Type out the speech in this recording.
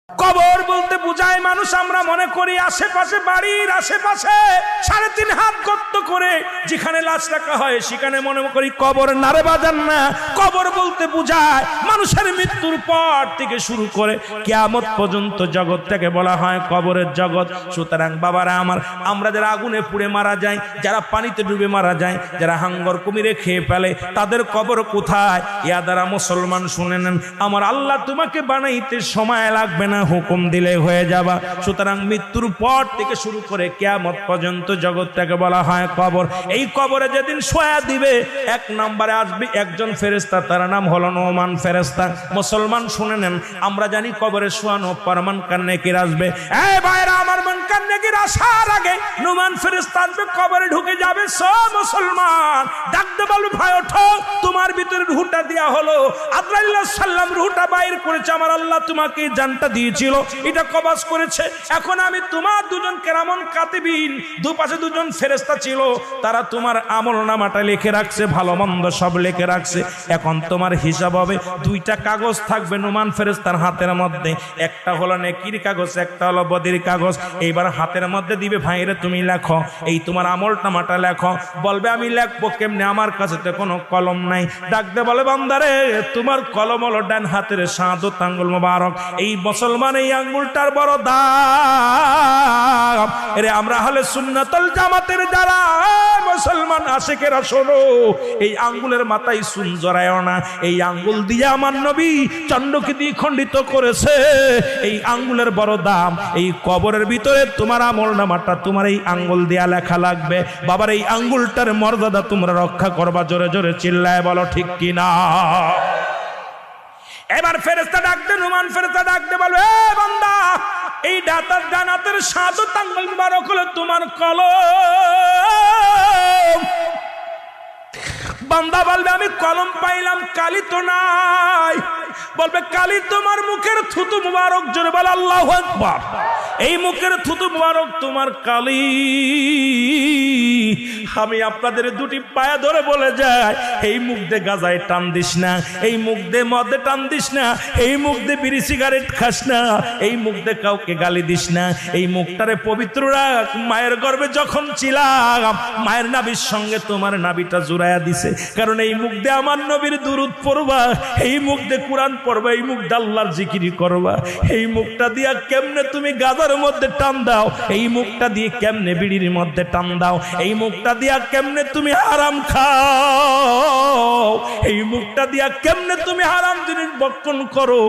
কবর বলতে বুঝায় মানুষ আমরা মনে করি আশেপাশে, বাড়ির আশেপাশে 3.5 হাত গর্ত করে যেখানে লাশ রাখা হয় সেখানে মনে করি কবর। নারে বাজান না, কবর বলতে বুঝায় মানুষের মৃত্যুর পর থেকে শুরু করে কিয়ামত পর্যন্ত জগৎটাকে বলা হয় কবরের জগৎ। সুতরাং বাবারা আমার, আমরা যারা আগুনে পুড়ে মারা যায়, যারা পানিতে ডুবে মারা যায়, যারা হাঙ্গর কুমিরে খেয়ে ফেলে, তাদের কবর কোথায়? ইয়া দ্বারা মুসলমান শুনে নেন, আমার আল্লাহ তোমাকে বানাইতে সময় লাগবে না, হুকুম দিলে হয়ে যাবা। সুতরাং মৃত্যুর পর থেকে শুরু করে কিয়ামত পর্যন্ত জগৎটাকে বলা হয় কবর। এই কবরে যেদিন শোয়া দিবে, 1 নম্বরে আসবে একজন ফেরেশতা, তার নাম হলো নোমান ফেরেশতা। মুসলমান শুনে নেন, আমরা জানি কবরে শোয়ানো পরমান কান্নেকির আসবে। এই ভাইরা আমার, মান কান্নেকির আসার আগে নোমান ফেরেশতা আসবে, কবরে ঢুকে যাবে। সব মুসলমান ডাকতে বলবে, ভাই ওঠো, তোমার ভিতরে রূহটা দেয়া হলো। আদরাইল সাল্লাম রূহটা বাইর করেছে, আমার আল্লাহ তোমাকে জানটা দিয়েছিল, এটা কবজ করেছে। এখন আমি তোমার দুজন কেরামন কাতিবিন, দুপাশে দুজন ফেরেশতা ছিল, তারা তোমার আমলনামাটা লিখে রাখছে, ভালো মন্দ সব লিখে রাখছে। এখন তোমার হিসাব হবে, 2টা কাগজ থাকবে নোমান ফেরেশতার হাতের মধ্যে, একটা হলো নেকির কাগজ, একটা হলো বদির কাগজ। এইবার হাতের মধ্যে দিবে, ভাইরে তুমি লেখো, এই তোমার আমলনামাটা লেখো। বলবে আমি লিখবো কেমনে, আমার কাছে তো কোনো কলম নাই। ডাকতে বলে, বান্দারে তোমার কলম হলো ডান হাতের শাহাদাত আঙ্গুল মোবারক। এই মুসলমান এই আঙ্গুলটার বড় দাম। এরে আমরা হলে সুন্নাতুল জামাতের যারা মুসলমান আশিকেরা, শোনো, এই আঙ্গুলের মাথায় সুন জড়ায় না। এই আঙ্গুল দিয়ে আমার নবী চন্ডকে দিয়ে খণ্ডিত করেছে। এই আঙ্গুলের বড় দাম। এই কবরের ভিতরে তোমার আমলনামাটা তোমার এই আঙ্গুল দিয়া লেখা লাগবে। বাবার এই আঙ্গুলটার মর্যাদা তোমরা রক্ষা করবা। জোরে জোরে চিল্লায় বলো ঠিক কিনা। এবার ফেরেশতা ডাকতে, নোমান ফেরেশতা ডাকতে বলবে, এ বান্দা, এই ডানাতের শাহাদাত আঙ্গুল মুবারক হলো তোমার কলম। বান্দা বলবে, আমি কলম পাইলাম, কালি তো নাই। বলবে, কালি তোমার মুখের থুতু মুবারক। জোরে বল আল্লাহু আকবার। এই মুখের থুতু মুবারক তোমার কালি। আমি আপনাদের 2টি পায়া ধরে বলে যাই, এই মুখ দিয়ে গাজায় টান দিস না, এই মুখ দিয়ে মদে টান দিস না, এই মুখ দিয়ে বিড়ি সিগারেট খাস না, এই মুখ দিয়ে কাউকে গালি দিস না। এই মুখটারে পবিত্র রাখ। মায়ের গর্ভে যখন ছিলাম, মায়ের নাভির সঙ্গে তোমার নাভিটা জুড়াইয়া দিছে, কারণ এই মুখ দিয়ে আমার নবীর দুরূদ পড়বা, এই মুখ দিয়ে কোরআন পড়বা, এই মুখ দিয়ে আল্লাহর জিকির করবা। এই মুখটা দিয়া কেমনে তুমি গাজার মধ্যে টান দাও, এই মুখটা দিয়ে কেমনে বিড়ির মধ্যে টান দাও, এই মুখটা দিয়া কেমনে তুমি হারাম খাও, এই মুখটা দিয়া কেমনে তুমি হারাম জিনিস ভক্ষণ করো,